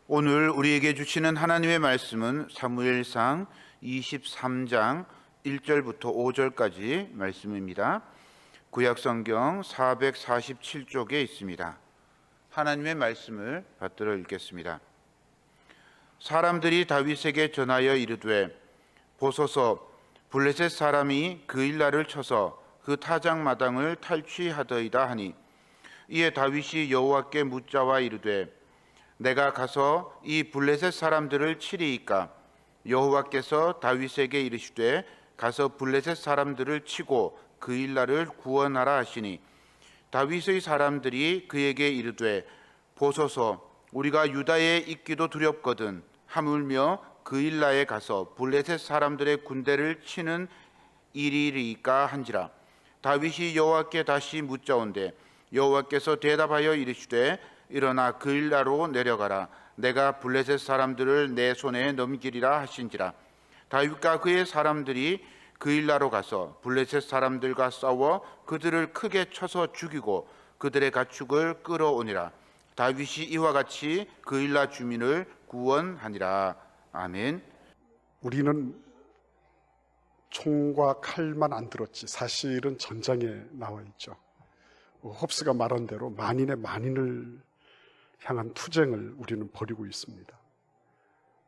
오늘 우리에게 주시는 하나님의 말씀은 사무엘상 23장 1절부터 5절까지 말씀입니다. 구약성경 447쪽에 있습니다. 하나님의 말씀을 받들어 읽겠습니다. 사람들이 다윗에게 전하여 이르되 보소서 블레셋 사람이 그일라를 쳐서 그 타작마당을 탈취하더이다 하니, 이에 다윗이 여호와께 묻자와 이르되 내가 가서 이 블레셋 사람들을 치리이까? 여호와께서 다윗에게 이르시되 가서 블레셋 사람들을 치고 그일라를 구원하라 하시니, 다윗의 사람들이 그에게 이르되 보소서 우리가 유다에 있기도 두렵거든 하물며 그일라에 가서 블레셋 사람들의 군대를 치는 일이리이까 한지라. 다윗이 여호와께 다시 묻자온대 여호와께서 대답하여 이르시되 일어나 그일라로 내려가라. 내가 블레셋 사람들을 내 손에 넘기리라 하신지라. 다윗과 그의 사람들이 그일라로 가서 블레셋 사람들과 싸워 그들을 크게 쳐서 죽이고 그들의 가축을 끌어오니라. 다윗이 이와 같이 그일라 주민을 구원하니라. 아멘. 우리는 총과 칼만 안 들었지 사실은 전장에 나와 있죠. 홉스가 말한 대로 만인의 만인을 향한 투쟁을 우리는 벌이고 있습니다.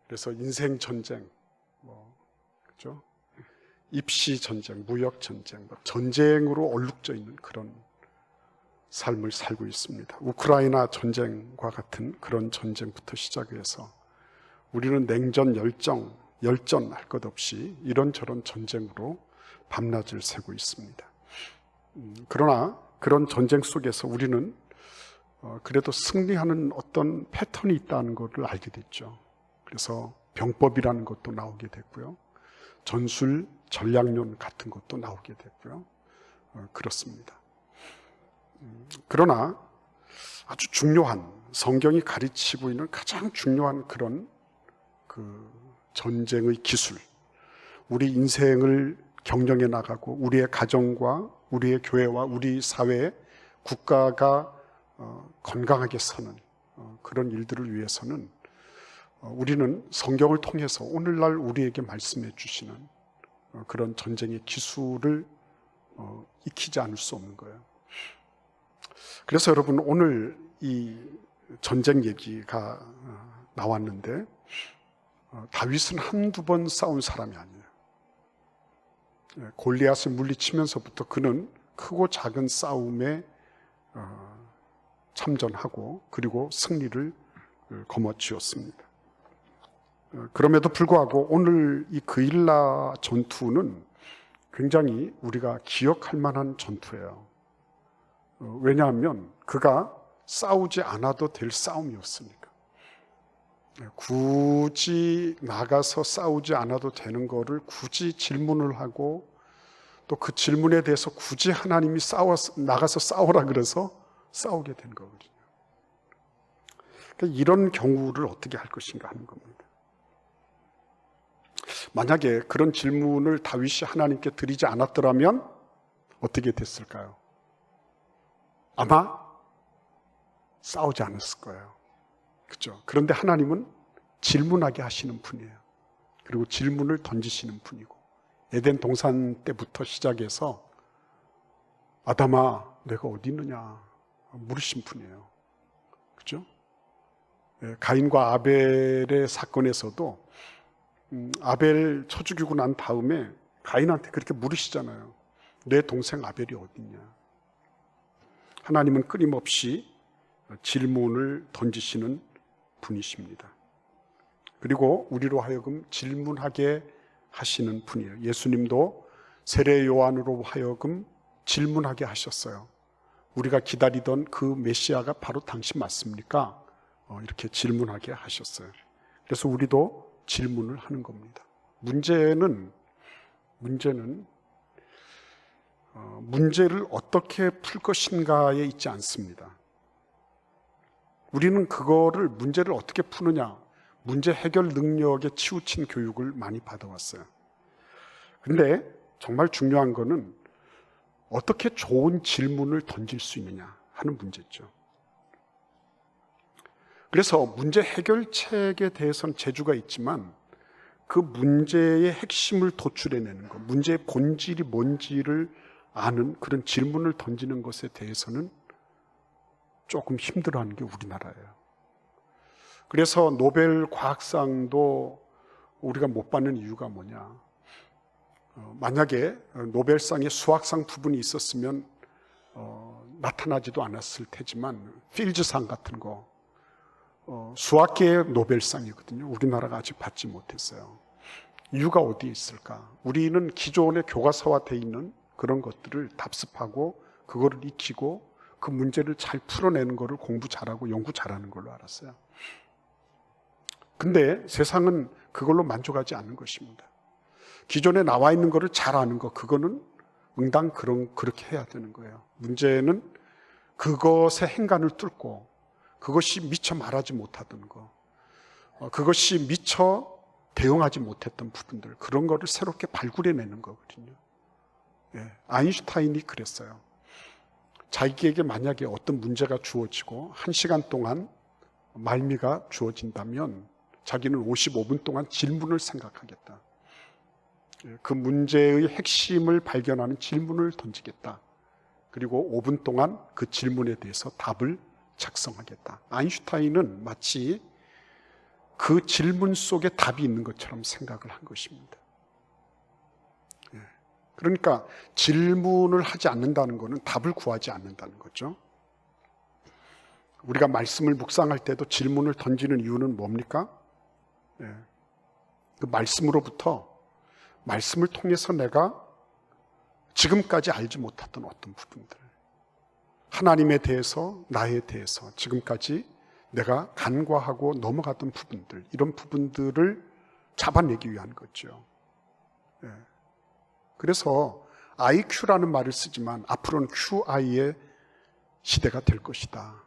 그래서 인생 전쟁, 그렇죠? 입시 전쟁, 무역 전쟁, 전쟁으로 얼룩져 있는 그런 삶을 살고 있습니다. 우크라이나 전쟁과 같은 그런 전쟁부터 시작해서 우리는 냉전, 열전 할 것 없이 이런저런 전쟁으로 밤낮을 새고 있습니다. 그러나 그런 전쟁 속에서 우리는 그래도 승리하는 어떤 패턴이 있다는 것을 알게 됐죠. 그래서 병법이라는 것도 나오게 됐고요. 전술, 전략론 같은 것도 나오게 됐고요. 그렇습니다. 그러나 아주 중요한, 성경이 가르치고 있는 가장 중요한 그런 전쟁의 기술, 우리 인생을 경영해 나가고 우리의 가정과 우리의 교회와 우리 사회, 국가가 건강하게 서는 그런 일들을 위해서는 우리는 성경을 통해서 오늘날 우리에게 말씀해 주시는 그런 전쟁의 기술을 익히지 않을 수 없는 거예요. 그래서 여러분, 오늘 이 전쟁 얘기가 나왔는데 다윗은 한두 번 싸운 사람이 아니에요. 골리앗을 물리치면서부터 그는 크고 작은 싸움에 참전하고 그리고 승리를 거머쥐었습니다. 그럼에도 불구하고 오늘 이 그일라 전투는 굉장히 우리가 기억할 만한 전투예요. 왜냐하면 그가 싸우지 않아도 될 싸움이었으니까. 굳이 나가서 싸우지 않아도 되는 거를 굳이 질문을 하고 또 그 질문에 대해서 굳이 하나님이 나가서 싸우라 그래서 싸우게 된 거거든요. 그러니까 이런 경우를 어떻게 할 것인가 하는 겁니다. 만약에 그런 질문을 다윗이 하나님께 드리지 않았더라면 어떻게 됐을까요? 아마 싸우지 않았을 거예요. 그렇죠? 그런데 하나님은 질문하게 하시는 분이에요. 그리고 질문을 던지시는 분이고, 에덴 동산 때부터 시작해서 아담아 내가 어디 있느냐 물으신 분이에요. 그렇죠? 가인과 아벨의 사건에서도 아벨 쳐 죽이고 난 다음에 가인한테 그렇게 물으시잖아요. 내 동생 아벨이 어디 있냐. 하나님은 끊임없이 질문을 던지시는 분이십니다. 그리고 우리로 하여금 질문하게 하시는 분이에요. 예수님도 세례 요한으로 하여금 질문하게 하셨어요. 우리가 기다리던 그 메시아가 바로 당신 맞습니까? 이렇게 질문하게 하셨어요. 그래서 우리도 질문을 하는 겁니다. 문제는 문제를 어떻게 풀 것인가에 있지 않습니다. 우리는 그거를 문제를 어떻게 푸느냐, 문제 해결 능력에 치우친 교육을 많이 받아왔어요. 근데 정말 중요한 거는 어떻게 좋은 질문을 던질 수 있느냐 하는 문제죠. 그래서 문제 해결책에 대해서는 재주가 있지만 그 문제의 핵심을 도출해내는 것, 문제의 본질이 뭔지를 아는 그런 질문을 던지는 것에 대해서는 조금 힘들어하는 게 우리나라예요. 그래서 노벨 과학상도 우리가 못 받는 이유가 뭐냐. 만약에 노벨상에 수학상 부분이 있었으면 나타나지도 않았을 테지만 필즈상 같은 거 수학계의 노벨상이거든요. 우리나라가 아직 받지 못했어요. 이유가 어디에 있을까? 우리는 기존의 교과서화되어 있는 그런 것들을 답습하고 그거를 익히고 그 문제를 잘 풀어내는 거를 공부 잘하고 연구 잘하는 걸로 알았어요. 근데 세상은 그걸로 만족하지 않는 것입니다. 기존에 나와 있는 거를 잘 아는 거, 그거는 응당 그렇게 해야 되는 거예요. 문제는 그것의 행간을 뚫고 그것이 미처 말하지 못하던 거, 그것이 미처 대응하지 못했던 부분들, 그런 거를 새롭게 발굴해내는 거거든요. 예, 아인슈타인이 그랬어요. 자기에게 만약에 어떤 문제가 주어지고 1시간 동안 말미가 주어진다면 자기는 55분 동안 질문을 생각하겠다. 그 문제의 핵심을 발견하는 질문을 던지겠다. 그리고 5분 동안 그 질문에 대해서 답을 작성하겠다. 아인슈타인은 마치 그 질문 속에 답이 있는 것처럼 생각을 한 것입니다. 그러니까 질문을 하지 않는다는 것은 답을 구하지 않는다는 거죠. 우리가 말씀을 묵상할 때도 질문을 던지는 이유는 뭡니까? 그 말씀으로부터, 말씀을 통해서 내가 지금까지 알지 못했던 어떤 부분들, 하나님에 대해서, 나에 대해서 지금까지 내가 간과하고 넘어갔던 부분들, 이런 부분들을 잡아내기 위한 거죠. 그래서 IQ라는 말을 쓰지만 앞으로는 QI의 시대가 될 것이다.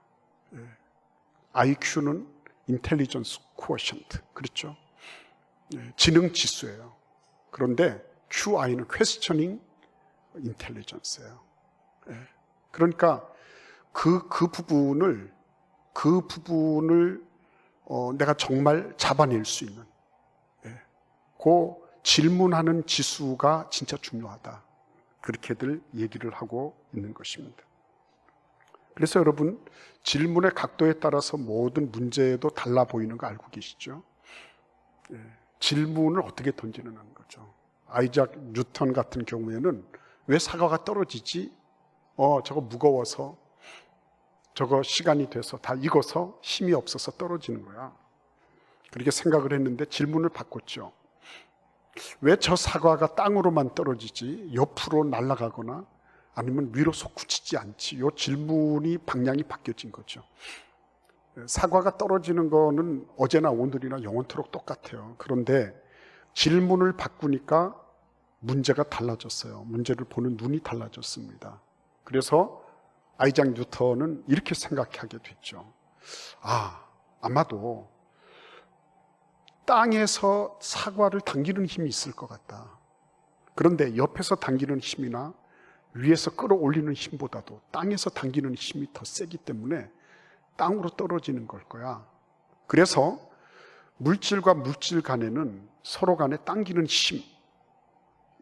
IQ는 Intelligence Quotient, 그렇죠? 지능 지수예요. 그런데 QI는 Questioning Intelligence예요. 그러니까 그 부분을 내가 정말 잡아낼 수 있는 그 질문하는 지수가 진짜 중요하다. 그렇게들 얘기를 하고 있는 것입니다. 그래서 여러분, 질문의 각도에 따라서 모든 문제도 달라 보이는 거 알고 계시죠? 질문을 어떻게 던지는 거죠. 아이작 뉴턴 같은 경우에는 왜 사과가 떨어지지? 저거 무거워서, 저거 시간이 돼서 다 익어서 힘이 없어서 떨어지는 거야. 그렇게 생각을 했는데 질문을 바꿨죠. 왜 저 사과가 땅으로만 떨어지지 옆으로 날아가거나 아니면 위로 솟구치지 않지? 이 질문이 방향이 바뀌어진 거죠. 사과가 떨어지는 거는 어제나 오늘이나 영원토록 똑같아요. 그런데 질문을 바꾸니까 문제가 달라졌어요. 문제를 보는 눈이 달라졌습니다. 그래서 아이작 뉴턴은 이렇게 생각하게 됐죠. 아마도 땅에서 사과를 당기는 힘이 있을 것 같다. 그런데 옆에서 당기는 힘이나 위에서 끌어올리는 힘보다도 땅에서 당기는 힘이 더 세기 때문에 땅으로 떨어지는 걸 거야. 그래서 물질과 물질 간에는 서로 간에 당기는 힘,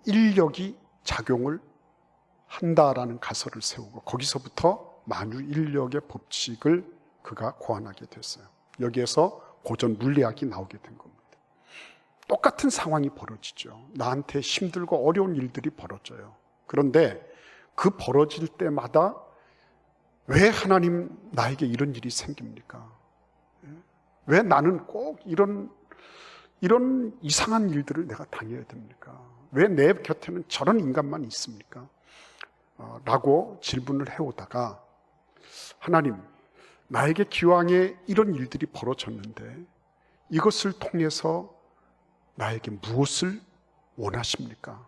인력이 작용을 한다라는 가설을 세우고 거기서부터 만유인력의 법칙을 그가 고안하게 됐어요. 여기에서 고전 물리학이 나오게 된 겁니다. 똑같은 상황이 벌어지죠. 나한테 힘들고 어려운 일들이 벌어져요. 그런데 그 벌어질 때마다 왜 하나님 나에게 이런 일이 생깁니까? 왜 나는 꼭 이런 이상한 일들을 내가 당해야 됩니까? 왜 내 곁에는 저런 인간만 있습니까? 라고 질문을 해오다가 하나님, 나에게 기왕에 이런 일들이 벌어졌는데 이것을 통해서 나에게 무엇을 원하십니까?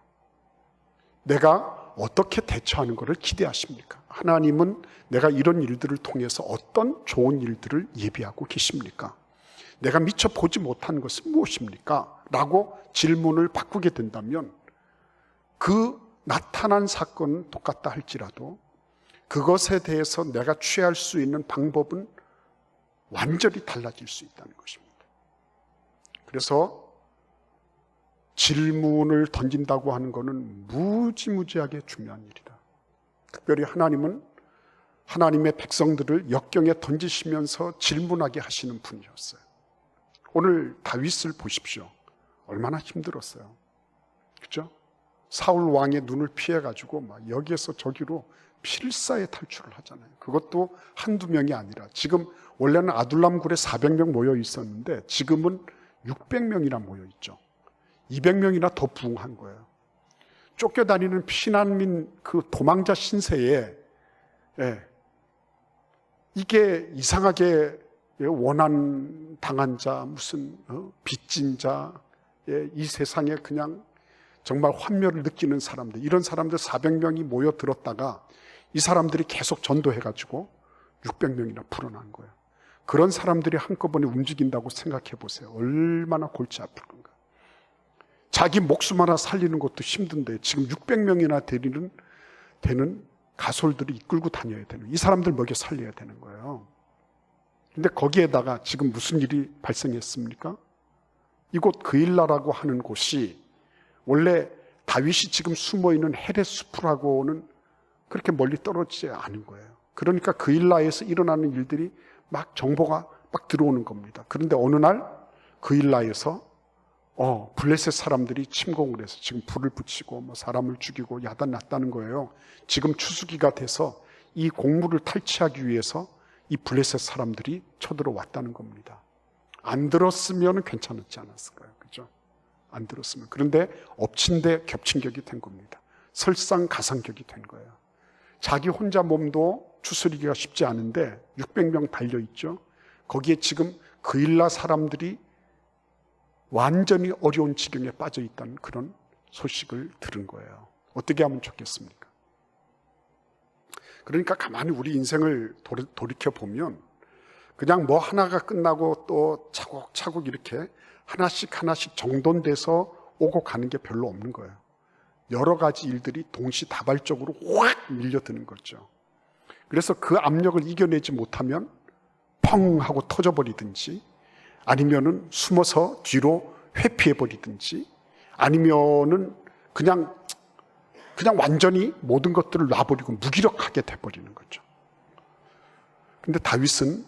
내가 어떻게 대처하는 것을 기대하십니까? 하나님은 내가 이런 일들을 통해서 어떤 좋은 일들을 예비하고 계십니까? 내가 미처 보지 못한 것은 무엇입니까? 라고 질문을 바꾸게 된다면 그 나타난 사건은 똑같다 할지라도 그것에 대해서 내가 취할 수 있는 방법은 완전히 달라질 수 있다는 것입니다. 그래서 질문을 던진다고 하는 것은 무지무지하게 중요한 일이다. 특별히 하나님은 하나님의 백성들을 역경에 던지시면서 질문하게 하시는 분이었어요. 오늘 다윗을 보십시오. 얼마나 힘들었어요. 그렇죠? 사울 왕의 눈을 피해가지고 막 여기에서 저기로 필사에 탈출을 하잖아요. 그것도 한두 명이 아니라 지금 원래는 아둘람 굴에 400명 모여 있었는데 지금은 600명이나 모여 있죠. 200명이나 더 부흥한 거예요. 쫓겨다니는 피난민 그 도망자 신세에 이게 이상하게 원한 당한 자, 무슨 빚진 자, 이 세상에 그냥 정말 환멸을 느끼는 사람들, 이런 사람들 400명이 모여들었다가 이 사람들이 계속 전도해가지고 600명이나 불어난 거예요. 그런 사람들이 한꺼번에 움직인다고 생각해 보세요. 얼마나 골치 아플 건가. 자기 목숨 하나 살리는 것도 힘든데 지금 600명이나 되는 가솔들을 이끌고 다녀야 되는, 이 사람들 먹여 살려야 되는 거예요. 근데 거기에다가 지금 무슨 일이 발생했습니까? 이곳 그일라라고 하는 곳이 원래 다윗이 지금 숨어있는 헤렛 숲하고는 그렇게 멀리 떨어지지 않은 거예요. 그러니까 그일라에서 일어나는 일들이 막 정보가 막 들어오는 겁니다. 그런데 어느 날 그일라에서 블레셋 사람들이 침공을 해서 지금 불을 붙이고 뭐 사람을 죽이고 야단났다는 거예요. 지금 추수기가 돼서 이 곡물을 탈취하기 위해서 이 블레셋 사람들이 쳐들어왔다는 겁니다. 안 들었으면 괜찮았지 않았을까요? 그죠? 안 들었으면. 그런데 엎친 데 겹친 격이 된 겁니다. 설상가상격이 된 거예요. 자기 혼자 몸도 추스리기가 쉽지 않은데 600명 달려있죠. 거기에 지금 그일라 사람들이 완전히 어려운 지경에 빠져 있다는 그런 소식을 들은 거예요. 어떻게 하면 좋겠습니까? 그러니까 가만히 우리 인생을 돌이켜보면 그냥 뭐 하나가 끝나고 또 차곡차곡 이렇게 하나씩 정돈돼서 오고 가는 게 별로 없는 거예요. 여러 가지 일들이 동시다발적으로 확 밀려드는 거죠. 그래서 그 압력을 이겨내지 못하면 펑 하고 터져버리든지, 아니면은 숨어서 뒤로 회피해버리든지, 아니면은 그냥 완전히 모든 것들을 놔버리고 무기력하게 돼버리는 거죠. 근데 다윗은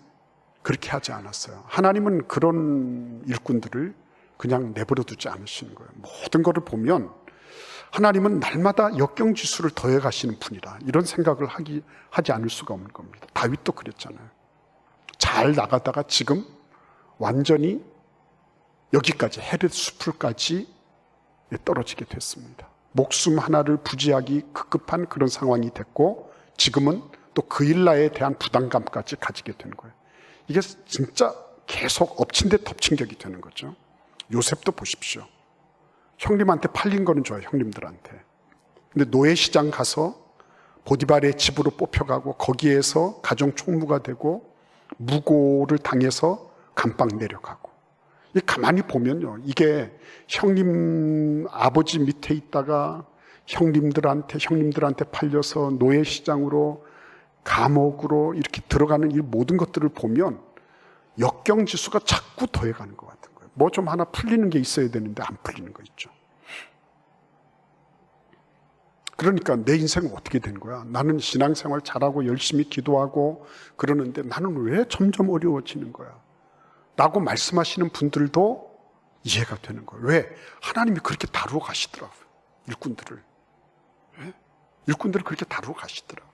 그렇게 하지 않았어요. 하나님은 그런 일꾼들을 그냥 내버려 두지 않으시는 거예요. 모든 것을 보면 하나님은 날마다 역경지수를 더해 가시는 분이라, 이런 생각을 하지 않을 수가 없는 겁니다. 다윗도 그랬잖아요. 잘 나가다가 지금 완전히 여기까지, 헤렛 숲을까지 떨어지게 됐습니다. 목숨 하나를 부지하기 급급한 그런 상황이 됐고, 지금은 또 그일라에 대한 부담감까지 가지게 되는 거예요. 이게 진짜 계속 엎친 데 덮친 격이 되는 거죠. 요셉도 보십시오. 형님한테 팔린 거는 좋아요, 형님들한테. 근데 노예시장 가서 보디발의 집으로 뽑혀가고 거기에서 가정 총무가 되고 무고를 당해서 감방 내려가고. 가만히 보면요, 이게 형님 아버지 밑에 있다가 형님들한테 팔려서 노예시장으로, 감옥으로 이렇게 들어가는 이 모든 것들을 보면 역경지수가 자꾸 더해가는 것 같은 거예요. 뭐 좀 하나 풀리는 게 있어야 되는데 안 풀리는 거 있죠. 그러니까 내 인생은 어떻게 된 거야? 나는 신앙생활 잘하고 열심히 기도하고 그러는데 나는 왜 점점 어려워지는 거야? 라고 말씀하시는 분들도 이해가 되는 거예요. 왜? 하나님이 그렇게 다루어 가시더라고요. 일꾼들을. 왜? 일꾼들을 그렇게 다루어 가시더라고요.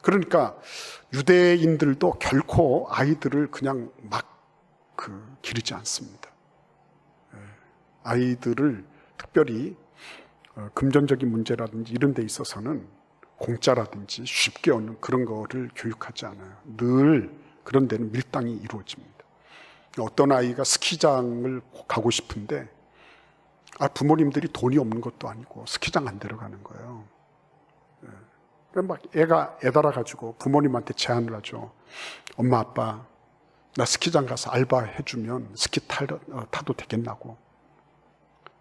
그러니까 유대인들도 결코 아이들을 그냥 막 기르지 않습니다. 아이들을 특별히 금전적인 문제라든지 이런 데 있어서는 공짜라든지 쉽게 얻는 그런 거를 교육하지 않아요. 늘 그런 데는 밀당이 이루어집니다. 어떤 아이가 스키장을 가고 싶은데 부모님들이 돈이 없는 것도 아니고 스키장 안 데려가는 거예요. 그럼 막 애가 애달아가지고 부모님한테 제안을 하죠. 엄마 아빠 나 스키장 가서 알바해주면 스키 타도 되겠나고.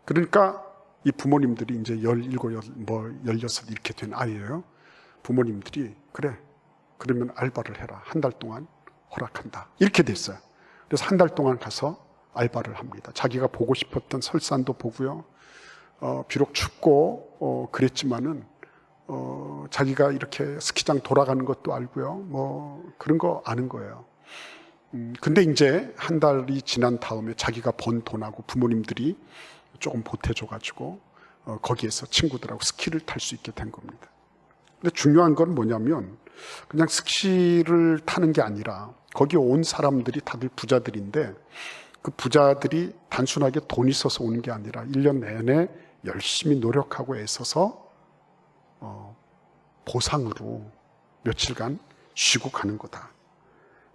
그러니까 이 부모님들이 이제 17, 16 이렇게 된 아이예요. 부모님들이 그래 그러면 알바를 해라. 한 달 동안 허락한다. 이렇게 됐어요. 그래서 한 달 동안 가서 알바를 합니다. 자기가 보고 싶었던 설산도 보고요. 비록 춥고 그랬지만은 자기가 이렇게 스키장 돌아가는 것도 알고요. 뭐 그런 거 아는 거예요. 근데 이제 한 달이 지난 다음에 자기가 번 돈하고 부모님들이 조금 보태줘가지고 거기에서 친구들하고 스키를 탈 수 있게 된 겁니다. 근데 중요한 건 뭐냐면 그냥 스키를 타는 게 아니라 거기 온 사람들이 다들 부자들인데 그 부자들이 단순하게 돈 있어서 오는 게 아니라 1년 내내 열심히 노력하고 애써서 보상으로 며칠간 쉬고 가는 거다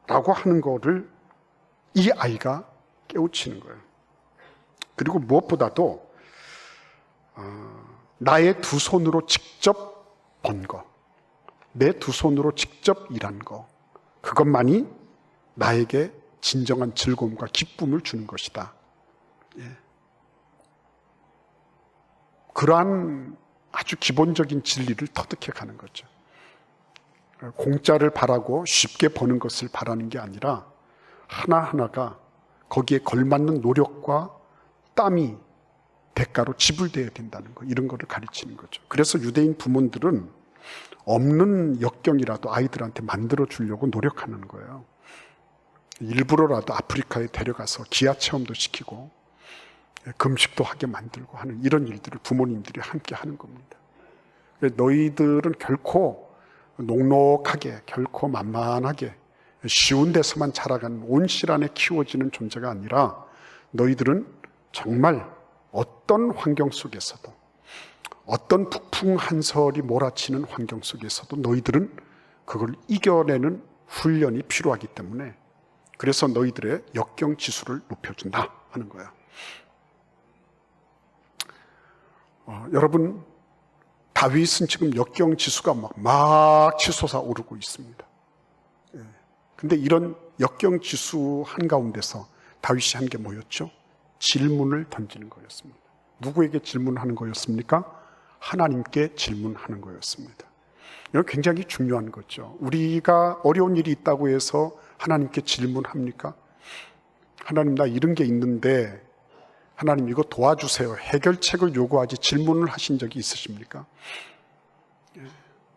라고 하는 거를 이 아이가 깨우치는 거예요. 그리고 무엇보다도 나의 두 손으로 직접 번 거, 내 두 손으로 직접 일한 거, 그것만이 나에게 진정한 즐거움과 기쁨을 주는 것이다. 예. 그러한 아주 기본적인 진리를 터득해 가는 거죠. 공짜를 바라고 쉽게 버는 것을 바라는 게 아니라 하나하나가 거기에 걸맞는 노력과 땀이 대가로 지불되어야 된다는 거, 이런 거를 가르치는 거죠. 그래서 유대인 부모들은 없는 역경이라도 아이들한테 만들어 주려고 노력하는 거예요. 일부러라도 아프리카에 데려가서 기아 체험도 시키고 금식도 하게 만들고 하는 이런 일들을 부모님들이 함께 하는 겁니다. 너희들은 결코 녹록하게, 결코 만만하게 쉬운 데서만 자라가는 온실 안에 키워지는 존재가 아니라 너희들은 정말 어떤 환경 속에서도, 어떤 북풍한설이 몰아치는 환경 속에서도 너희들은 그걸 이겨내는 훈련이 필요하기 때문에 그래서 너희들의 역경 지수를 높여준다 하는 거예요. 여러분, 다윗은 지금 역경 지수가 막 치솟아 오르고 있습니다. 근데 이런 역경 지수 한가운데서 다윗이 한 게 뭐였죠? 질문을 던지는 거였습니다. 누구에게 질문하는 거였습니까? 하나님께 질문하는 거였습니다. 이건 굉장히 중요한 거죠. 우리가 어려운 일이 있다고 해서 하나님께 질문합니까? 하나님, 나 이런 게 있는데 하나님 이거 도와주세요. 해결책을 요구하지 질문을 하신 적이 있으십니까?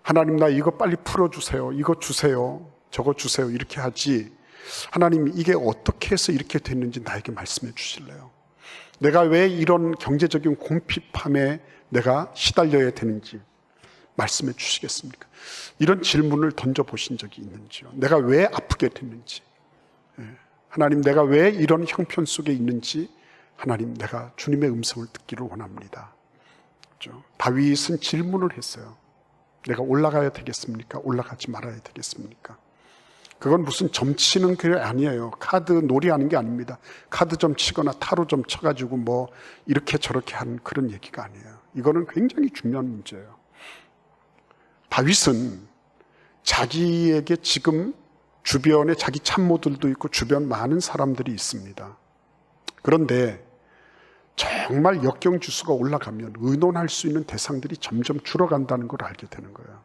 하나님, 나 이거 빨리 풀어주세요. 이거 주세요. 저거 주세요. 이렇게 하지. 하나님, 이게 어떻게 해서 이렇게 됐는지 나에게 말씀해 주실래요? 내가 왜 이런 경제적인 궁핍함에 내가 시달려야 되는지 말씀해 주시겠습니까? 이런 질문을 던져보신 적이 있는지요? 내가 왜 아프게 됐는지, 하나님, 내가 왜 이런 형편 속에 있는지, 하나님, 내가 주님의 음성을 듣기를 원합니다. 그렇죠? 다윗은 질문을 했어요. 내가 올라가야 되겠습니까? 올라가지 말아야 되겠습니까? 그건 무슨 점치는 게 아니에요. 카드 놀이하는 게 아닙니다. 카드 좀 치거나 타로 좀 쳐가지고 뭐 이렇게 저렇게 하는 그런 얘기가 아니에요. 이거는 굉장히 중요한 문제예요. 다윗은 자기에게 지금 주변에 자기 참모들도 있고 주변 많은 사람들이 있습니다. 그런데 정말 역경 지수가 올라가면 의논할 수 있는 대상들이 점점 줄어간다는 걸 알게 되는 거예요.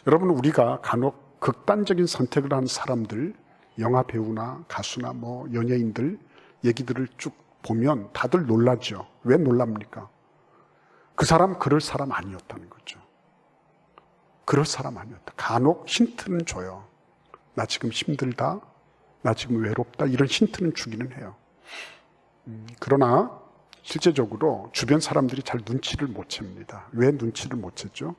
여러분, 우리가 간혹 극단적인 선택을 하는 사람들, 영화 배우나 가수나 뭐 연예인들 얘기들을 쭉 보면 다들 놀라죠. 왜 놀랍니까? 그 사람 그럴 사람 아니었다는 거죠. 그럴 사람 아니었다. 간혹 힌트는 줘요. 나 지금 힘들다, 나 지금 외롭다, 이런 힌트는 주기는 해요. 그러나 실제적으로 주변 사람들이 잘 눈치를 못 챕니다. 왜 눈치를 못 채죠?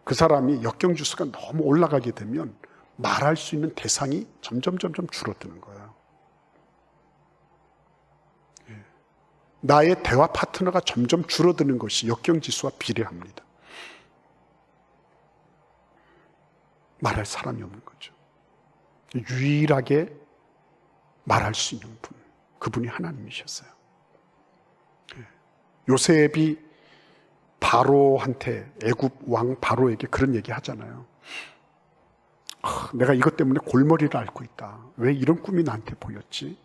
그 사람이 역경 지수가 너무 올라가게 되면 말할 수 있는 대상이 점점 줄어드는 거예요. 나의 대화 파트너가 점점 줄어드는 것이 역경 지수와 비례합니다. 말할 사람이 없는 거죠. 유일하게 말할 수 있는 분, 그분이 하나님이셨어요. 요셉이 바로한테, 애굽 왕 바로에게 그런 얘기 하잖아요. 내가 이것 때문에 골머리를 앓고 있다. 왜 이런 꿈이 나한테 보였지?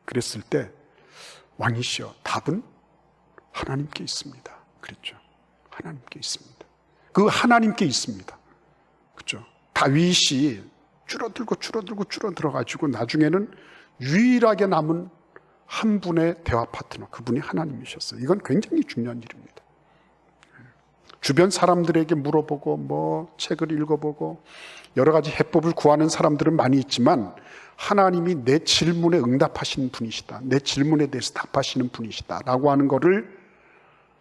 그랬을 때 왕이시여, 답은 하나님께 있습니다. 그랬죠. 하나님께 있습니다. 그 하나님께 있습니다. 다윗이 줄어들어가지고 나중에는 유일하게 남은 한 분의 대화 파트너, 그분이 하나님이셨어요. 이건 굉장히 중요한 일입니다. 주변 사람들에게 물어보고 뭐 책을 읽어보고 여러 가지 해법을 구하는 사람들은 많이 있지만 하나님이 내 질문에 응답하시는 분이시다, 내 질문에 대해서 답하시는 분이시다 라고 하는 거를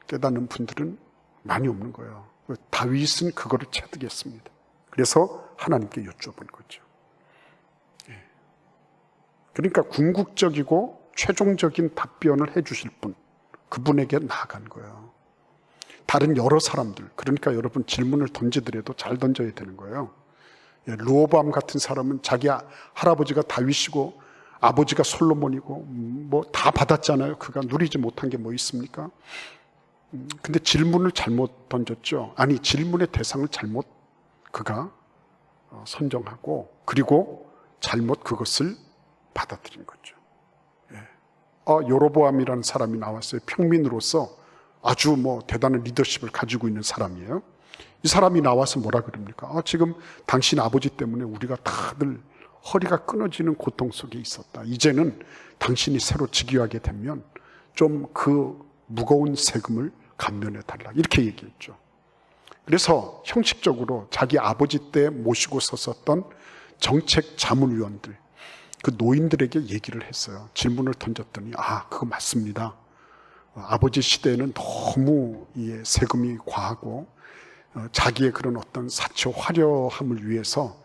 깨닫는 분들은 많이 없는 거예요. 다윗은 그거를 체득했습니다. 그래서 하나님께 여쭤본 거죠. 그러니까 궁극적이고 최종적인 답변을 해주실 분, 그분에게 나아간 거예요. 다른 여러 사람들, 그러니까 여러분 질문을 던지더라도 잘 던져야 되는 거예요. 르호보암 같은 사람은 자기 할아버지가 다윗이고 아버지가 솔로몬이고 뭐 다 받았잖아요. 그가 누리지 못한 게 뭐 있습니까? 근데 질문을 잘못 던졌죠. 아니, 질문의 대상을 잘못 그가 선정하고 그리고 잘못 그것을 받아들인 거죠. 여로보암이라는 사람이 나왔어요. 평민으로서 아주 뭐 대단한 리더십을 가지고 있는 사람이에요. 이 사람이 나와서 뭐라 그럽니까? 지금 당신 아버지 때문에 우리가 다들 허리가 끊어지는 고통 속에 있었다. 이제는 당신이 새로 즉위하게 되면 좀 그 무거운 세금을 감면해 달라. 이렇게 얘기했죠. 그래서 형식적으로 자기 아버지 때 모시고 섰었던 정책 자문위원들, 그 노인들에게 얘기를 했어요. 질문을 던졌더니 그거 맞습니다. 아버지 시대에는 너무 세금이 과하고 자기의 그런 어떤 사초 화려함을 위해서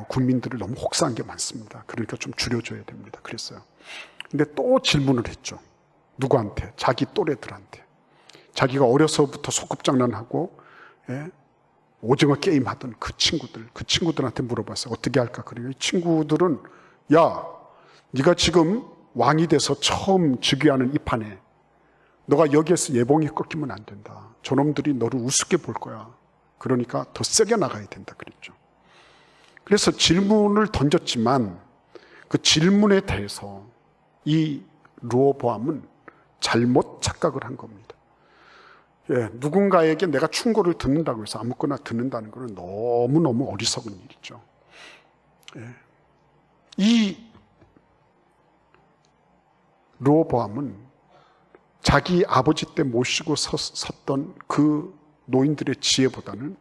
국민들을 너무 혹사한 게 많습니다. 그러니까 좀 줄여줘야 됩니다. 그랬어요. 근데 또 질문을 했죠. 누구한테? 자기 또래들한테. 자기가 어려서부터 소꿉장난하고 오징어 게임 하던 그 친구들한테 물어봤어요. 어떻게 할까? 그래요. 이 친구들은 야, 네가 지금 왕이 돼서 처음 즉위하는 이 판에 너가 여기에서 예봉이 꺾이면 안 된다. 저놈들이 너를 우습게 볼 거야. 그러니까 더 세게 나가야 된다 그랬죠. 그래서 질문을 던졌지만 그 질문에 대해서 이 르호보암은 잘못 착각을 한 겁니다. 누군가에게 내가 충고를 듣는다고 해서 아무거나 듣는다는 것은 너무너무 어리석은 일이죠. 이 르호보암은 자기 아버지 때 모시고 섰던 그 노인들의 지혜보다는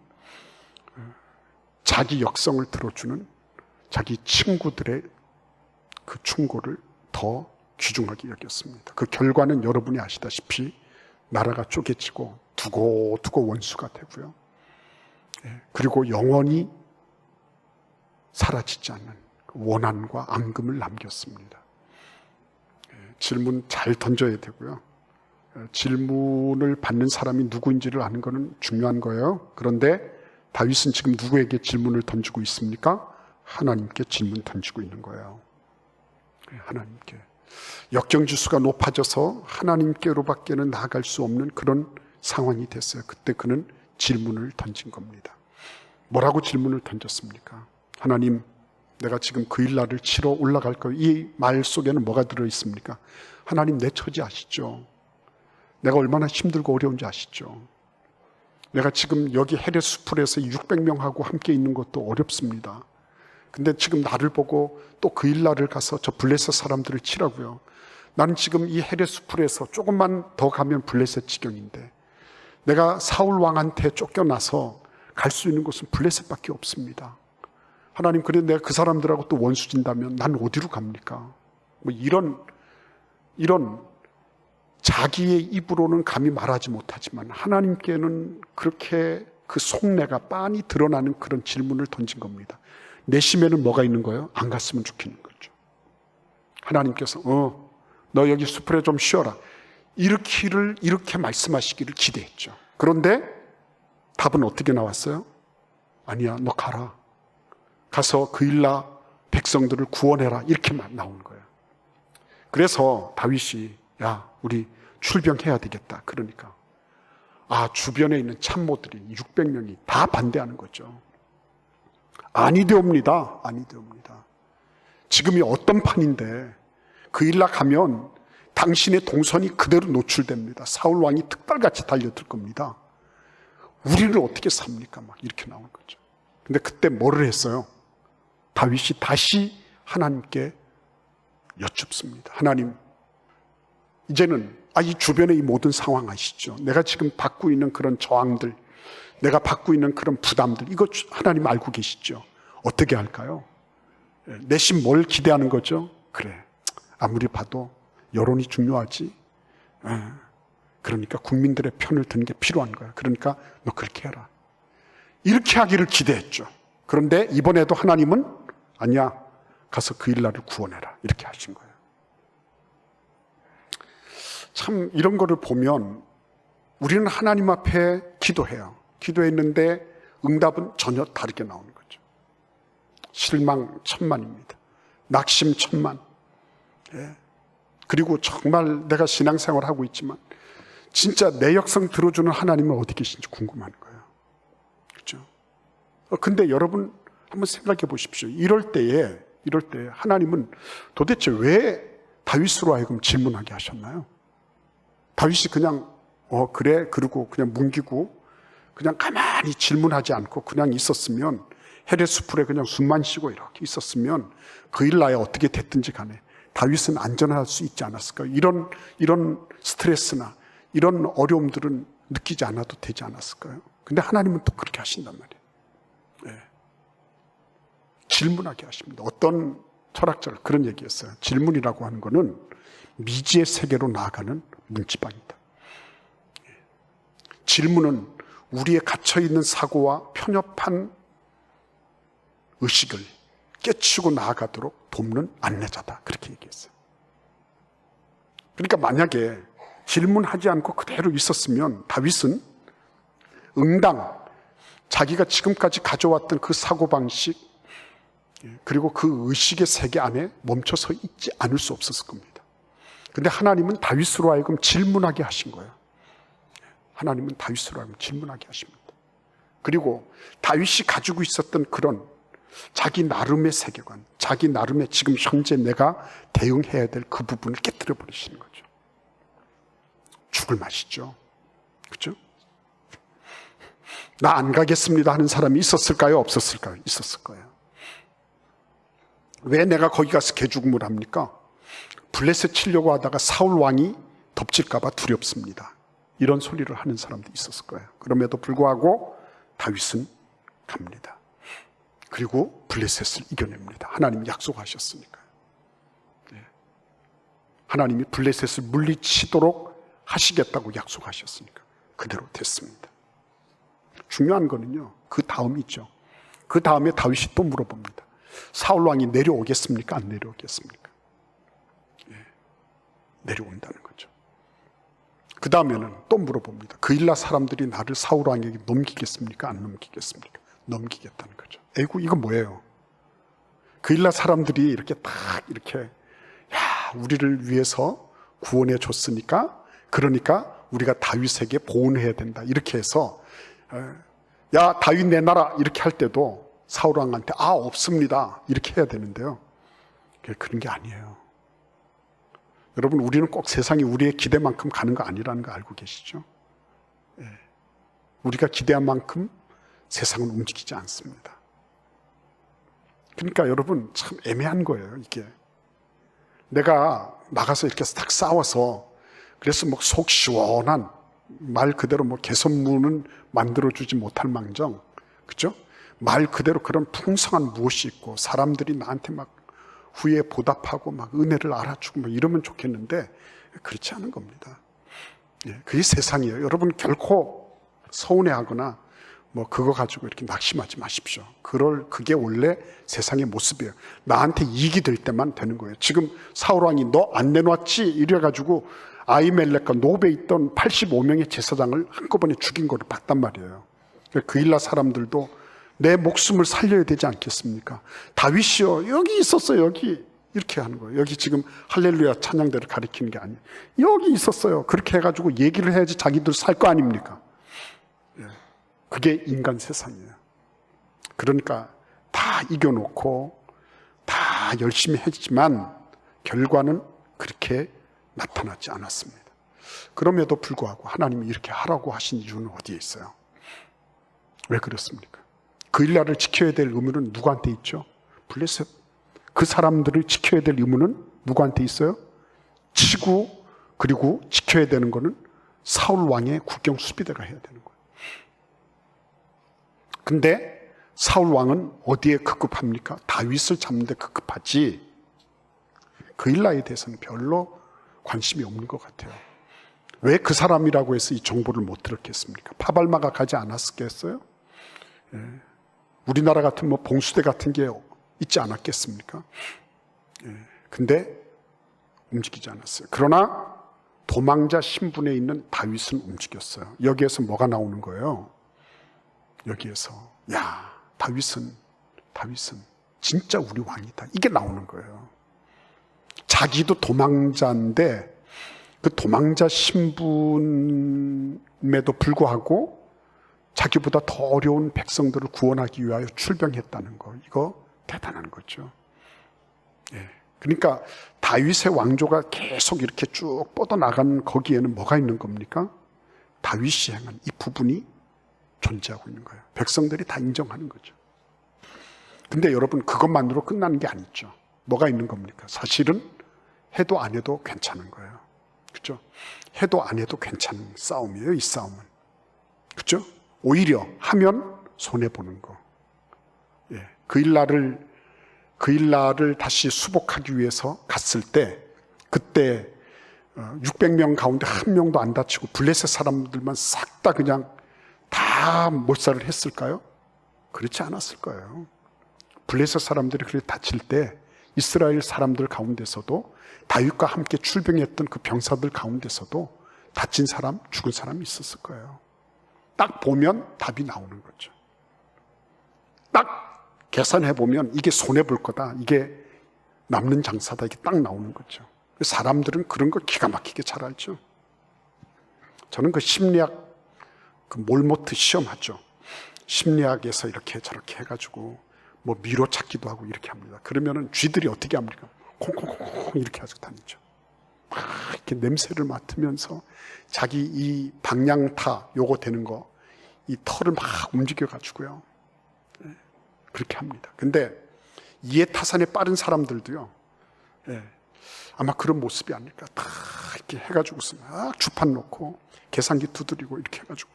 자기 역성을 들어주는 자기 친구들의 그 충고를 더 귀중하게 여겼습니다. 그 결과는 여러분이 아시다시피 나라가 쪼개지고 두고두고 원수가 되고요. 그리고 영원히 사라지지 않는 원한과 앙금을 남겼습니다. 질문 잘 던져야 되고요. 질문을 받는 사람이 누구인지를 아는 것은 중요한 거예요. 그런데 다윗은 지금 누구에게 질문을 던지고 있습니까? 하나님께 질문 던지고 있는 거예요. 하나님께. 역경지수가 높아져서 하나님께로밖에는 나아갈 수 없는 그런 상황이 됐어요. 그때 그는 질문을 던진 겁니다. 뭐라고 질문을 던졌습니까? 하나님, 내가 지금 그 일날을 치러 올라갈 거예요. 이 말 속에는 뭐가 들어있습니까? 하나님, 내 처지 아시죠? 내가 얼마나 힘들고 어려운지 아시죠? 내가 지금 여기 헤레스풀에서 600명하고 함께 있는 것도 어렵습니다. 근데 지금 나를 보고 또 그 일날을 가서 저 블레셋 사람들을 치라고요. 나는 지금 이 헤레스풀에서 조금만 더 가면 블레셋 지경인데 내가 사울 왕한테 쫓겨나서 갈 수 있는 곳은 블레셋밖에 없습니다. 하나님, 그래 내가 그 사람들하고 또 원수 진다면 난 어디로 갑니까? 뭐 이런 자기의 입으로는 감히 말하지 못하지만 하나님께는 그렇게 그 속내가 빤히 드러나는 그런 질문을 던진 겁니다. 내심에는 뭐가 있는 거예요? 안 갔으면 좋겠는 거죠. 하나님께서 너 여기 수풀에 좀 쉬어라 이렇게 말씀하시기를 기대했죠. 그런데 답은 어떻게 나왔어요? 아니야, 너 가라. 가서 그 일나 백성들을 구원해라. 이렇게만 나오는 거예요. 그래서 다윗이 야, 우리 출병해야 되겠다. 그러니까 주변에 있는 참모들이 600명이 다 반대하는 거죠. 아니되옵니다. 아니되옵니다. 지금이 어떤 판인데 그 일나 가면 당신의 동선이 그대로 노출됩니다. 사울 왕이 특발같이 달려들 겁니다. 우리를 어떻게 삽니까? 막 이렇게 나온 거죠. 근데 그때 뭐를 했어요? 다윗이 다시 하나님께 여쭙습니다. 하나님, 이제는 이 주변의 이 모든 상황 아시죠? 내가 지금 받고 있는 그런 저항들, 내가 받고 있는 그런 부담들, 이거 하나님 알고 계시죠? 어떻게 할까요? 내심 뭘 기대하는 거죠? 그래, 아무리 봐도 여론이 중요하지. 그러니까 국민들의 편을 드는 게 필요한 거야. 그러니까 너 그렇게 해라. 이렇게 하기를 기대했죠. 그런데 이번에도 하나님은 아니야, 가서 그 일날을 구원해라, 이렇게 하신 거예요. 참 이런 거를 보면 우리는 하나님 앞에 기도해요. 기도했는데 응답은 전혀 다르게 나오는 거죠. 실망 천만입니다. 낙심 천만. 그리고 정말 내가 신앙생활을 하고 있지만 진짜 내 역성 들어주는 하나님은 어디 계신지 궁금한 거예요. 그렇죠? 근데 여러분 한번 생각해 보십시오. 이럴 때에 하나님은 도대체 왜 다윗으로 하여금 질문하게 하셨나요? 다윗이 그냥 그래 그러고 그냥 뭉기고 그냥 가만히 질문하지 않고 그냥 있었으면, 헤레 수풀에 그냥 숨만 쉬고 이렇게 있었으면 그 일나에 어떻게 됐든지 간에 다윗은 안전할 수 있지 않았을까요? 이런 스트레스나 이런 어려움들은 느끼지 않아도 되지 않았을까요? 근데 하나님은 또 그렇게 하신단 말이에요. 질문하게 하십니다. 어떤 철학자가 그런 얘기했어요. 질문이라고 하는 거는 미지의 세계로 나아가는 문지방이다. 질문은 우리의 갇혀있는 사고와 편협한 의식을 깨치고 나아가도록 돕는 안내자다, 그렇게 얘기했어요. 그러니까 만약에 질문하지 않고 그대로 있었으면 다윗은 응당, 자기가 지금까지 가져왔던 그 사고방식, 그리고 그 의식의 세계 안에 멈춰서 있지 않을 수 없었을 겁니다. 근데 하나님은 다윗으로 하여금 질문하게 하신 거예요. 하나님은 다윗으로 하여금 질문하게 하십니다. 그리고 다윗이 가지고 있었던 그런 자기 나름의 세계관, 자기 나름의 지금 현재 내가 대응해야 될 그 부분을 깨뜨려 버리시는 거죠. 죽을 맛이죠. 그렇죠? 나 안 가겠습니다 하는 사람이 있었을까요? 없었을까요? 있었을 거예요. 왜 내가 거기 가서 개죽음을 합니까? 블레셋 치려고 하다가 사울 왕이 덮칠까 봐 두렵습니다. 이런 소리를 하는 사람도 있었을 거예요. 그럼에도 불구하고 다윗은 갑니다. 그리고 블레셋을 이겨냅니다. 하나님이 약속하셨으니까요. 하나님이 블레셋을 물리치도록 하시겠다고 약속하셨으니까 그대로 됐습니다. 중요한 거는요, 그 다음이죠. 그 다음에 다윗이 또 물어봅니다. 사울 왕이 내려오겠습니까? 안 내려오겠습니까? 내려온다는 거죠. 그 다음에는 또 물어봅니다. 그일라 사람들이 나를 사울 왕에게 넘기겠습니까? 안 넘기겠습니까? 넘기겠다는 거죠. 에이구, 이거 뭐예요? 그일라 사람들이 이렇게 딱 이렇게, 우리를 위해서 구원해 줬으니까, 그러니까 우리가 다윗에게 보온해야 된다, 이렇게 해서, 야 다윗 내놔라, 이렇게 할 때도 사울 왕한테 없습니다, 이렇게 해야 되는데요, 그런 게 아니에요. 여러분, 우리는 꼭 세상이 우리의 기대만큼 가는 거 아니라는 거 알고 계시죠? 우리가 기대한 만큼 세상은 움직이지 않습니다. 그러니까 여러분, 참 애매한 거예요, 이게. 내가 나가서 이렇게 딱 싸워서, 그래서 뭐 속 시원한, 말 그대로 뭐 개선문은 만들어주지 못할 망정, 그죠? 말 그대로 그런 풍성한 무엇이 있고, 사람들이 나한테 막 후에 보답하고 막 은혜를 알아주고 뭐 이러면 좋겠는데, 그렇지 않은 겁니다. 그게 세상이에요. 여러분, 결코 서운해하거나 뭐 그거 가지고 이렇게 낙심하지 마십시오. 그게 원래 세상의 모습이에요. 나한테 이익이 될 때만 되는 거예요. 지금 사울 왕이 너 안 내놨지? 이래가지고 아히멜렉과 노베에 있던 85명의 제사장을 한꺼번에 죽인 거를 봤단 말이에요. 그일라 사람들도 내 목숨을 살려야 되지 않겠습니까? 다윗이요, 여기 있었어요, 여기. 이렇게 하는 거예요. 여기 지금 할렐루야 찬양대를 가리키는 게 아니에요. 여기 있었어요. 그렇게 해가지고 얘기를 해야지 자기들 살 거 아닙니까? 그게 인간 세상이에요. 그러니까 다 이겨놓고 다 열심히 했지만 결과는 그렇게 나타나지 않았습니다. 그럼에도 불구하고 하나님이 이렇게 하라고 하신 이유는 어디에 있어요? 왜 그렇습니까? 그 일날을 지켜야 될 의무는 누구한테 있죠? 블레셋. 그 사람들을 지켜야 될 의무는 누구한테 있어요? 치고 그리고 지켜야 되는 거는 사울 왕의 국경 수비대가 해야 되는 거예요. 근데 사울 왕은 어디에 급급합니까? 다윗을 잡는 데 급급하지 그 일날에 대해서는 별로 관심이 없는 것 같아요. 왜 그 사람이라고 해서 이 정보를 못 들었겠습니까? 파발마가 가지 않았겠어요? 예. 우리나라 같은 뭐 봉수대 같은 게 있지 않았겠습니까? 예. 근데 움직이지 않았어요. 그러나 도망자 신분에 있는 다윗은 움직였어요. 여기에서 뭐가 나오는 거예요? 여기에서 야, 다윗은 진짜 우리 왕이다. 이게 나오는 거예요. 자기도 도망자인데 그 도망자 신분임에도 불구하고 자기보다 더 어려운 백성들을 구원하기 위하여 출병했다는 거, 이거 대단한 거죠. 예. 그러니까 다윗의 왕조가 계속 이렇게 쭉 뻗어나간 거기에는 뭐가 있는 겁니까? 다윗이 행한 이 부분이 존재하고 있는 거예요. 백성들이 다 인정하는 거죠. 근데 여러분, 그것만으로 끝나는 게 아니죠. 뭐가 있는 겁니까? 사실은 해도 안 해도 괜찮은 거예요. 그렇죠? 해도 안 해도 괜찮은 싸움이에요, 이 싸움은. 그렇죠? 오히려 하면 손해보는 거. 예. 그 일날을 다시 수복하기 위해서 갔을 때, 그때 600명 가운데 한 명도 안 다치고 블레셋 사람들만 싹 다 그냥 다 몰살을 했을까요? 그렇지 않았을 거예요. 블레셋 사람들이 그렇게 다칠 때 이스라엘 사람들 가운데서도 다윗과 함께 출병했던 그 병사들 가운데서도 다친 사람, 죽은 사람이 있었을 거예요. 딱 보면 답이 나오는 거죠. 딱 계산해보면 이게 손해볼 거다, 이게 남는 장사다, 이게 딱 나오는 거죠. 사람들은 그런 걸 기가 막히게 잘 알죠. 저는 그 심리학, 그 몰모트 시험하죠. 심리학에서 이렇게 저렇게 해가지고 뭐 미로 찾기도 하고 이렇게 합니다. 그러면은 쥐들이 어떻게 합니까? 콩콩콩콩 이렇게 하고 다니죠. 막 이렇게 냄새를 맡으면서 자기 이 방향타 요거 되는 거, 이 털을 막 움직여가지고요. 그렇게 합니다. 근데 이해타산에 빠른 사람들도요, 아마 그런 모습이 아닐까. 다 이렇게 해가지고서 막 주판 놓고 계산기 두드리고 이렇게 해가지고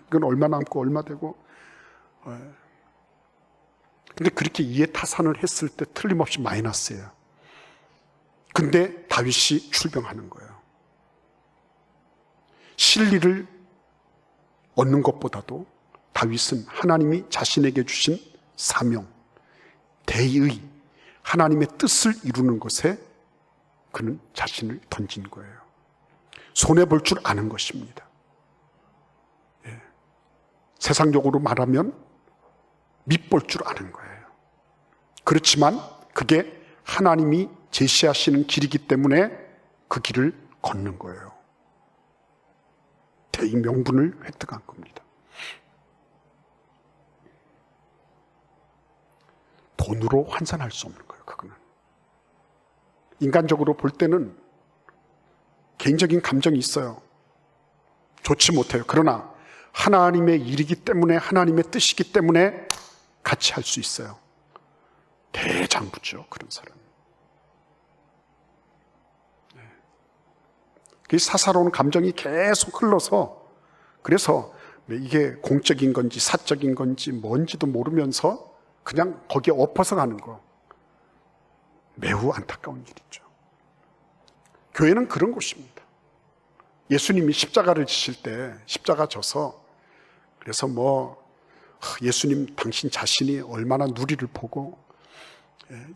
이건 얼마 남고 얼마 되고. 근데 그렇게 이해타산을 했을 때 틀림없이 마이너스예요. 근데 다윗이 출병하는 거예요. 실리를 얻는 것보다도 다윗은 하나님이 자신에게 주신 사명, 대의, 하나님의 뜻을 이루는 것에 그는 자신을 던진 거예요. 손해볼 줄 아는 것입니다. 예. 세상적으로 말하면 밑볼 줄 아는 거예요. 그렇지만 그게 하나님이 제시하시는 길이기 때문에 그 길을 걷는 거예요. 대의 명분을 획득한 겁니다. 돈으로 환산할 수 없는 거예요, 그거는. 인간적으로 볼 때는 개인적인 감정이 있어요. 좋지 못해요. 그러나 하나님의 일이기 때문에, 하나님의 뜻이기 때문에 같이 할 수 있어요. 대장부죠, 그런 사람. 그 사사로운 감정이 계속 흘러서, 그래서 이게 공적인 건지 사적인 건지 뭔지도 모르면서 그냥 거기에 엎어서 가는 거, 매우 안타까운 일이죠. 교회는 그런 곳입니다. 예수님이 십자가를 지실 때 십자가 져서, 그래서 예수님 당신 자신이 얼마나 누리를 보고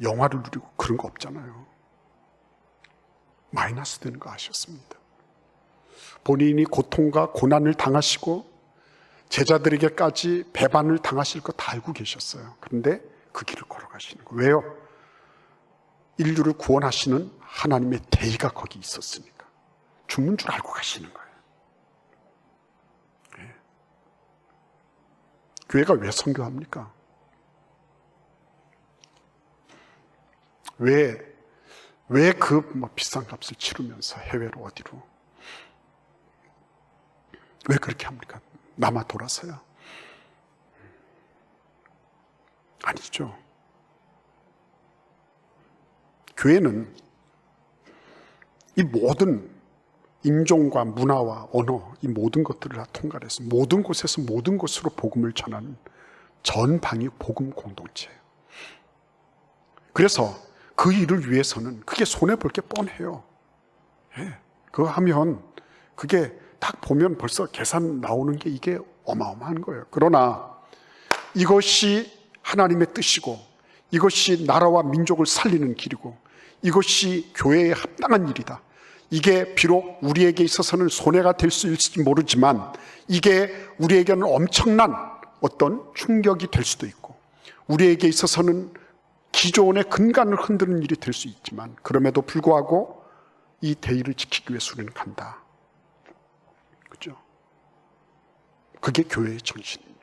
영화를 누리고 그런 거 없잖아요. 마이너스 되는 거 아셨습니다. 본인이 고통과 고난을 당하시고 제자들에게까지 배반을 당하실 거 다 알고 계셨어요. 그런데 그 길을 걸어가시는 거예요. 왜요? 인류를 구원하시는 하나님의 대의가 거기 있었으니까. 죽는 줄 알고 가시는 거예요. 네. 교회가 왜 선교합니까? 왜 그 비싼 값을 치르면서 해외로 어디로? 왜 그렇게 합니까? 남아 돌아서요. 아니죠. 교회는 이 모든 인종과 문화와 언어, 이 모든 것들을 다 통괄해서 모든 곳에서 모든 곳으로 복음을 전하는 전방위 복음 공동체예요. 그래서 그 일을 위해서는 그게 손해볼 게 뻔해요. 예, 그거 하면 그게 딱 보면 벌써 계산 나오는 게 이게 어마어마한 거예요. 그러나 이것이 하나님의 뜻이고 이것이 나라와 민족을 살리는 길이고 이것이 교회에 합당한 일이다. 이게 비록 우리에게 있어서는 손해가 될 수 있을지 모르지만 이게 우리에게는 엄청난 어떤 충격이 될 수도 있고 우리에게 있어서는 기존의 근간을 흔드는 일이 될 수 있지만 그럼에도 불구하고 이 대의를 지키기 위해서 우리는 간다. 그죠? 그게 교회의 정신입니다.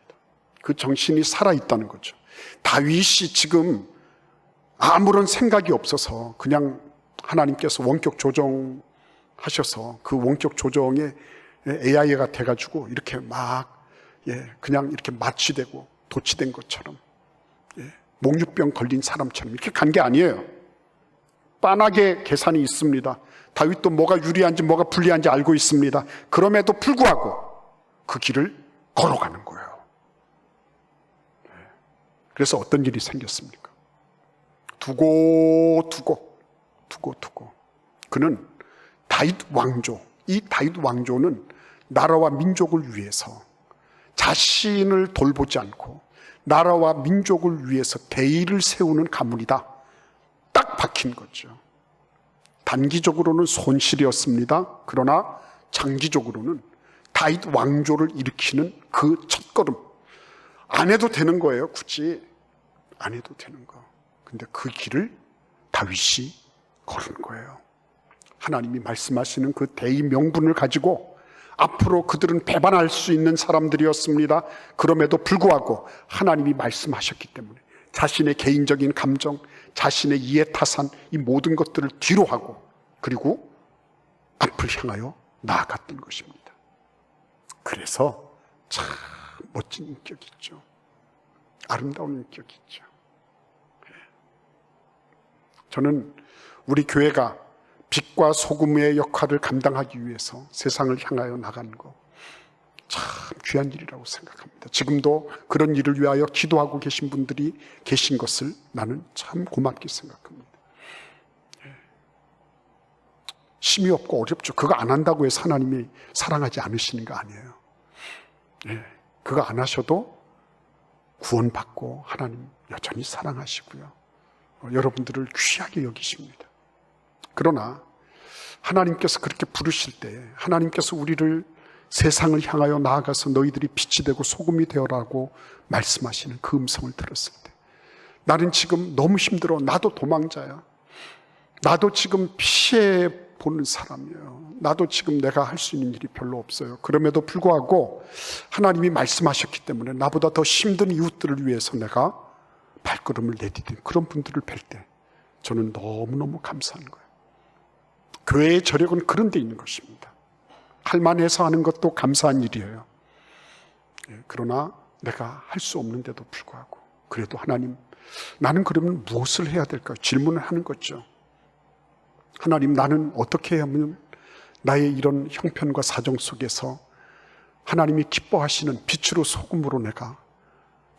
그 정신이 살아있다는 거죠. 다윗이 지금 아무런 생각이 없어서 그냥 하나님께서 원격 조정하셔서 그 원격 조정에 AI가 돼가지고 이렇게 막 그냥 이렇게 마취되고 도취된 것처럼 몽유병 걸린 사람처럼 이렇게 간 게 아니에요. 빤하게 계산이 있습니다. 다윗도 뭐가 유리한지 뭐가 불리한지 알고 있습니다. 그럼에도 불구하고 그 길을 걸어가는 거예요. 그래서 어떤 일이 생겼습니까? 두고 그는 다윗 왕조, 이 다윗 왕조는 나라와 민족을 위해서 자신을 돌보지 않고 나라와 민족을 위해서 대의를 세우는 가문이다. 딱 박힌 거죠. 단기적으로는 손실이었습니다. 그러나 장기적으로는 다윗 왕조를 일으키는 그 첫걸음. 안 해도 되는 거예요. 굳이 안 해도 되는 거. 근데 그 길을 다윗이 걸은 거예요. 하나님이 말씀하시는 그 대의 명분을 가지고 앞으로 그들은 배반할 수 있는 사람들이었습니다. 그럼에도 불구하고 하나님이 말씀하셨기 때문에 자신의 개인적인 감정, 자신의 이해타산 이 모든 것들을 뒤로 하고 그리고 앞을 향하여 나아갔던 것입니다. 그래서 참 멋진 인격이 있죠. 아름다운 인격이 있죠. 저는 우리 교회가 빛과 소금의 역할을 감당하기 위해서 세상을 향하여 나가는 거 참 귀한 일이라고 생각합니다. 지금도 그런 일을 위하여 기도하고 계신 분들이 계신 것을 나는 참 고맙게 생각합니다. 힘이 없고 어렵죠. 그거 안 한다고 해서 하나님이 사랑하지 않으시는 거 아니에요. 그거 안 하셔도 구원받고 하나님 여전히 사랑하시고요. 여러분들을 귀하게 여기십니다. 그러나 하나님께서 그렇게 부르실 때 하나님께서 우리를 세상을 향하여 나아가서 너희들이 빛이 되고 소금이 되어라고 말씀하시는 그 음성을 들었을 때 나는 지금 너무 힘들어. 나도 도망자야. 나도 지금 피해 보는 사람이에요. 나도 지금 내가 할 수 있는 일이 별로 없어요. 그럼에도 불구하고 하나님이 말씀하셨기 때문에 나보다 더 힘든 이웃들을 위해서 내가 발걸음을 내디딘 그런 분들을 뵐 때 저는 너무너무 감사한 거예요. 교회의 저력은 그런 데 있는 것입니다. 할만해서 하는 것도 감사한 일이에요. 그러나 내가 할 수 없는데도 불구하고 그래도 하나님 나는 그러면 무엇을 해야 될까요? 질문을 하는 거죠. 하나님 나는 어떻게 하면 나의 이런 형편과 사정 속에서 하나님이 기뻐하시는 빛으로 소금으로 내가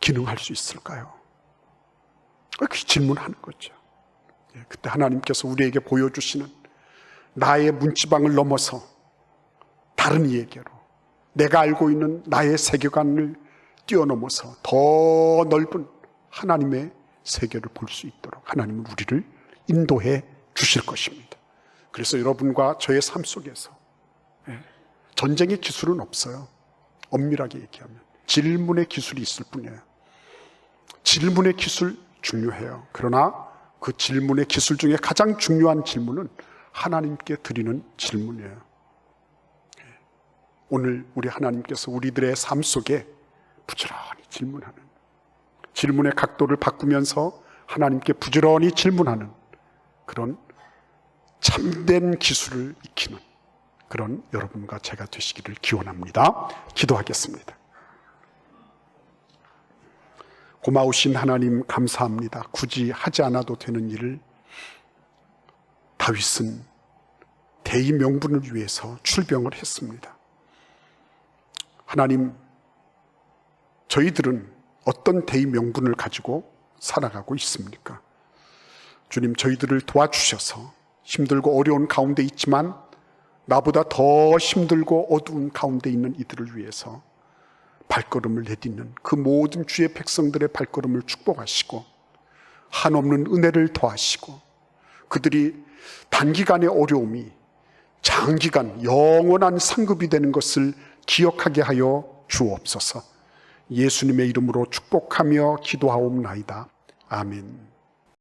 기능할 수 있을까요? 그 질문하는 거죠. 그때 하나님께서 우리에게 보여주시는 나의 문지방을 넘어서 다른 이에게로 내가 알고 있는 나의 세계관을 뛰어넘어서 더 넓은 하나님의 세계를 볼 수 있도록 하나님은 우리를 인도해 주실 것입니다. 그래서 여러분과 저의 삶 속에서 전쟁의 기술은 없어요. 엄밀하게 얘기하면 질문의 기술이 있을 뿐이에요. 질문의 기술 중요해요. 그러나 그 질문의 기술 중에 가장 중요한 질문은 하나님께 드리는 질문이에요. 오늘 우리 하나님께서 우리들의 삶 속에 부지런히 질문하는, 질문의 각도를 바꾸면서 하나님께 부지런히 질문하는 그런 참된 기술을 익히는 그런 여러분과 제가 되시기를 기원합니다. 기도하겠습니다. 고마우신 하나님 감사합니다. 굳이 하지 않아도 되는 일을 다윗은 대의 명분을 위해서 출병을 했습니다. 하나님, 저희들은 어떤 대의 명분을 가지고 살아가고 있습니까? 주님, 저희들을 도와주셔서 힘들고 어려운 가운데 있지만 나보다 더 힘들고 어두운 가운데 있는 이들을 위해서 발걸음을 내딛는 그 모든 주의 백성들의 발걸음을 축복하시고 한없는 은혜를 더하시고 그들이 단기간의 어려움이 장기간 영원한 상급이 되는 것을 기억하게 하여 주옵소서. 예수님의 이름으로 축복하며 기도하옵나이다. 아멘.